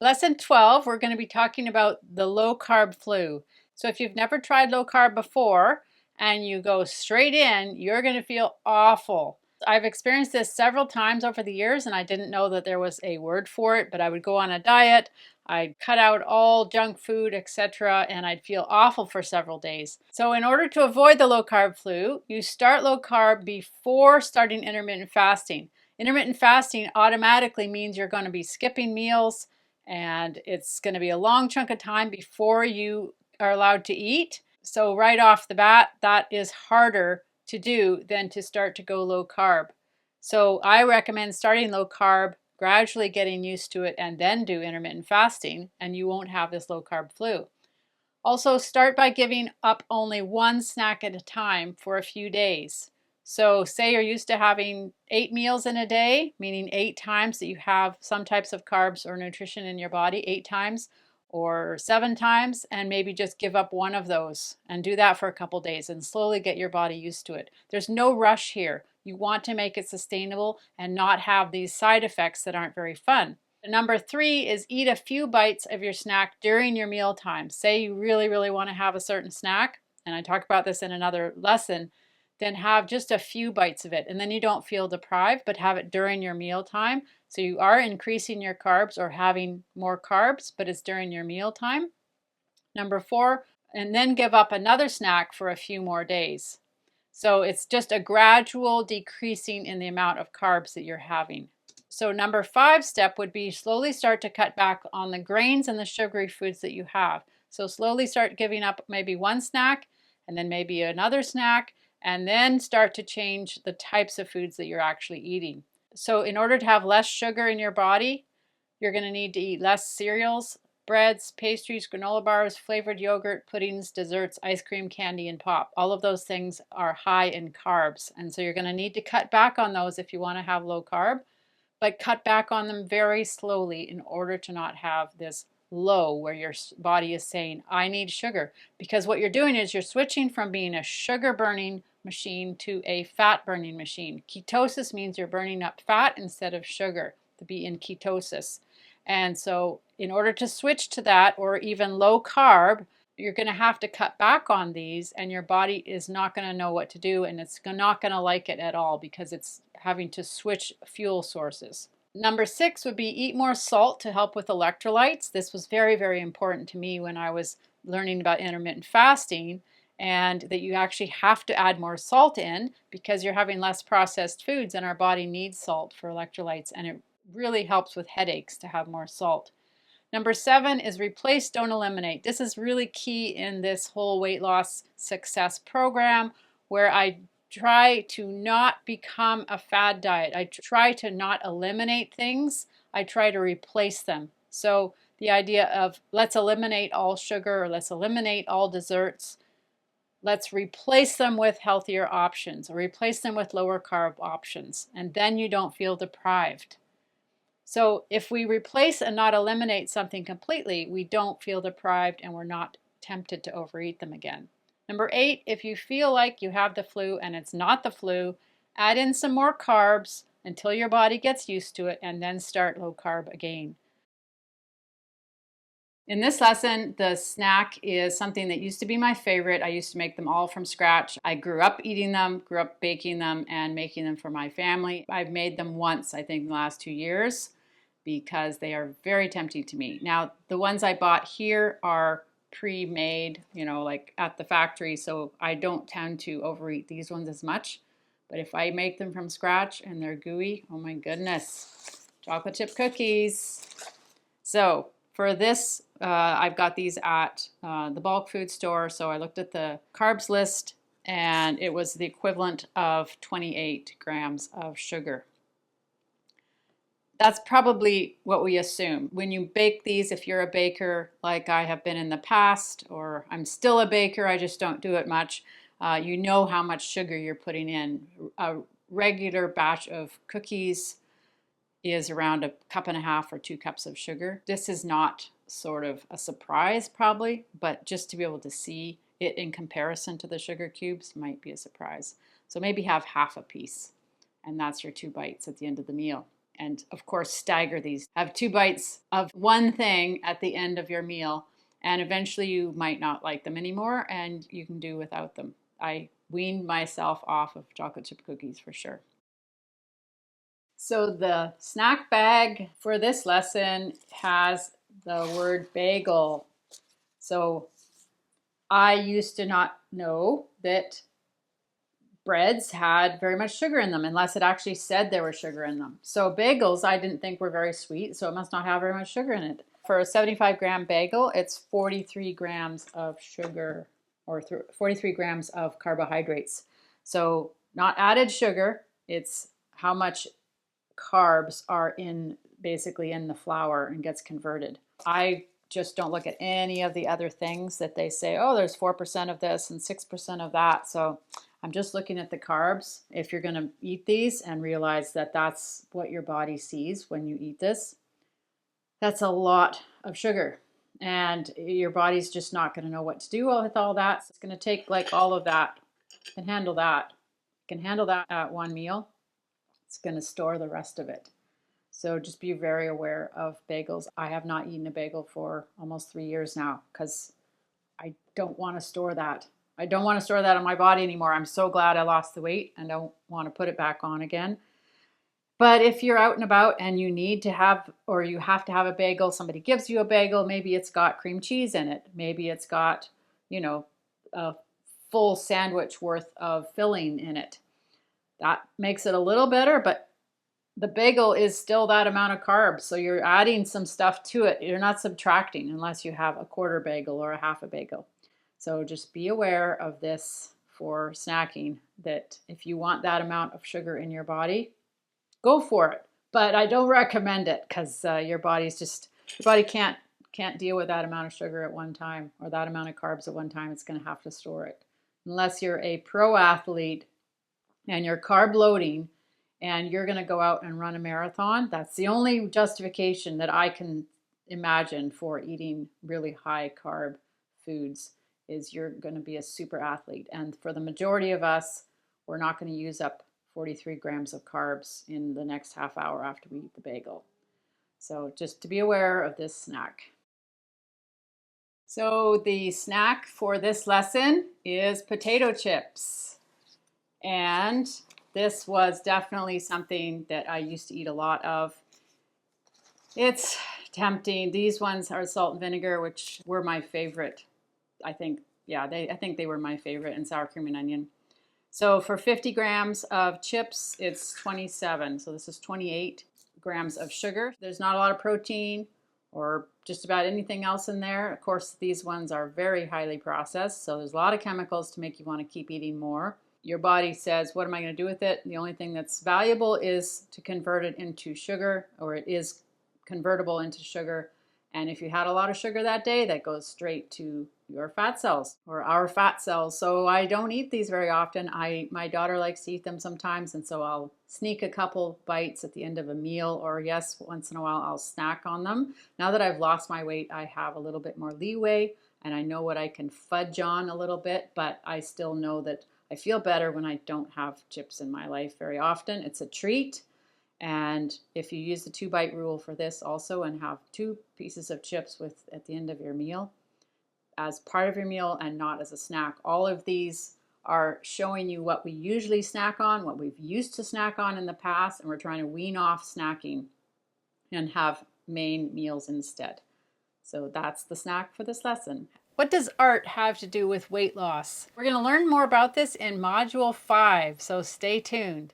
Lesson 12, we're going to be talking about the low carb flu. So if you've never tried low carb before and you go straight in, you're going to feel awful. I've experienced this several times over the years and I didn't know that there was a word for it, but I would go on a diet, I'd cut out all junk food, etc., and I'd feel awful for several days. So in order to avoid the low carb flu, you start low carb before starting intermittent fasting. Intermittent fasting automatically means you're going to be skipping meals, and it's going to be a long chunk of time before you are allowed to eat. So right off the bat, that is harder to do than to start to go low carb. So I recommend starting low carb, gradually getting used to it, and then do intermittent fasting, and you won't have this low carb flu. Also, start by giving up only one snack at a time for a few days. So say you're used to having 8 meals in a day, meaning 8 times that you have some types of carbs or nutrition in your body, 8 times or 7 times, and maybe just give up one of those and do that for a couple days and slowly get your body used to it. There's no rush here. You want to make it sustainable and not have these side effects that aren't very fun. Number 3 is eat a few bites of your snack during your meal time. Say you really want to have a certain snack, and I talk about this in another lesson, then have just a few bites of it, and then you don't feel deprived, but have it during your meal time. So you are increasing your carbs or having more carbs, but it's during your meal time. Number 4, and then give up another snack for a few more days. So it's just a gradual decreasing in the amount of carbs that you're having. So number 5 step would be slowly start to cut back on the grains and the sugary foods that you have. So slowly start giving up maybe one snack and then maybe another snack, and then start to change the types of foods that you're actually eating. So in order to have less sugar in your body, you're going to need to eat less cereals, breads, pastries, granola bars, flavored yogurt, puddings, desserts, ice cream, candy, and pop. All of those things are high in carbs, and so you're going to need to cut back on those if you want to have low carb, but cut back on them very slowly in order to not have this low where your body is saying, I need sugar. Because what you're doing is you're switching from being a sugar burning machine to a fat burning machine. Ketosis means you're burning up fat instead of sugar, to be in ketosis. And so in order to switch to that, or even low carb, you're going to have to cut back on these, and your body is not going to know what to do, and it's not going to like it at all because it's having to switch fuel sources. Number 6 would be eat more salt to help with electrolytes. This was very important to me when I was learning about intermittent fasting, and that you actually have to add more salt in because you're having less processed foods, and our body needs salt for electrolytes, and it really helps with headaches to have more salt. Number 7 is replace, don't eliminate. This is really key in this whole weight loss success program, where I try to not become a fad diet. I try to not eliminate things. I try to replace them. So the idea of let's eliminate all sugar, or let's eliminate all desserts. Let's replace them with healthier options, or replace them with lower carb options, and then you don't feel deprived. So if we replace and not eliminate something completely, we don't feel deprived and we're not tempted to overeat them again. Number 8, if you feel like you have the flu and it's not the flu, add in some more carbs until your body gets used to it, and then start low carb again. In this lesson, the snack is something that used to be my favorite. I used to make them all from scratch. I grew up eating them, grew up baking them, and making them for my family. I've made them once, I think, in the last 2 years because they are very tempting to me. Now, the ones I bought here are pre-made, like at the factory, so I don't tend to overeat these ones as much. But if I make them from scratch and they're gooey, oh my goodness, chocolate chip cookies. So for this, I've got these at the bulk food store. So I looked at the carbs list, and it was the equivalent of 28 grams of sugar. That's probably what we assume. When you bake these, if you're a baker like I have been in the past, or I'm still a baker, I just don't do it much, you know how much sugar you're putting in. A regular batch of cookies is around 1.5 cups or 2 cups of sugar. This is not sort of a surprise probably, but just to be able to see it in comparison to the sugar cubes might be a surprise. So maybe have half a piece, and that's your 2 bites at the end of the meal. And of course, stagger these. Have 2 bites of one thing at the end of your meal, and eventually you might not like them anymore and you can do without them. I weaned myself off of chocolate chip cookies for sure. So the snack bag for this lesson has the word bagel. So I used to not know that breads had very much sugar in them unless it actually said there was sugar in them. So bagels I didn't think were very sweet, so it must not have very much sugar in it. For a 75-gram bagel, it's 43 grams of sugar or 43 grams of carbohydrates. So not added sugar, it's how much carbs are in basically in the flour and gets converted. I just don't look at any of the other things that they say, oh, there's 4% of this and 6% of that. So I'm just looking at the carbs. If you're going to eat these and realize that that's what your body sees when you eat this, that's a lot of sugar. And your body's just not going to know what to do with all that. So it's going to take like all of that. It can handle that. It can handle that at one meal. It's going to store the rest of it. So just be very aware of bagels. I have not eaten a bagel for almost 3 years now because I don't want to store that. I don't want to store that on my body anymore. I'm so glad I lost the weight and don't want to put it back on again. But if you're out and about and you need to have, or you have to have a bagel, somebody gives you a bagel, maybe it's got cream cheese in it. Maybe it's got, a full sandwich worth of filling in it. That makes it a little better, but the bagel is still that amount of carbs. So you're adding some stuff to it. You're not subtracting unless you have a quarter bagel or a half a bagel. So just be aware of this for snacking, that if you want that amount of sugar in your body, go for it. But I don't recommend it because your body can't deal with that amount of sugar at one time or that amount of carbs at one time. It's going to have to store it. Unless you're a pro athlete and you're carb loading and you're going to go out and run a marathon, that's the only justification that I can imagine for eating really high carb foods, is you're going to be a super athlete. And for the majority of us, we're not going to use up 43 grams of carbs in the next half hour after we eat the bagel. So just to be aware of this snack. So the snack for this lesson is potato chips. And this was definitely something that I used to eat a lot of. It's tempting. These ones are salt and vinegar, which were my favorite. I think they were my favorite, and sour cream and onion. So for 50 grams of chips, it's 27. So this is 28 grams of sugar. There's not a lot of protein or just about anything else in there. Of course, these ones are very highly processed, so there's a lot of chemicals to make you want to keep eating more. Your body says, what am I going to do with it? The only thing that's valuable is to convert it into sugar, or it is convertible into sugar. And if you had a lot of sugar that day, that goes straight to your fat cells or our fat cells. So I don't eat these very often. My daughter likes to eat them sometimes, and so I'll sneak a couple bites at the end of a meal, or yes, once in a while I'll snack on them. Now that I've lost my weight, I have a little bit more leeway and I know what I can fudge on a little bit, but I still know that I feel better when I don't have chips in my life very often. It's a treat. And if you use the 2-bite rule for this also and have 2 pieces of chips at the end of your meal as part of your meal and not as a snack, all of these are showing you what we usually snack on, what we've used to snack on in the past, and we're trying to wean off snacking and have main meals instead. So that's the snack for this lesson. What does art have to do with weight loss? We're going to learn more about this in Module 5, so stay tuned.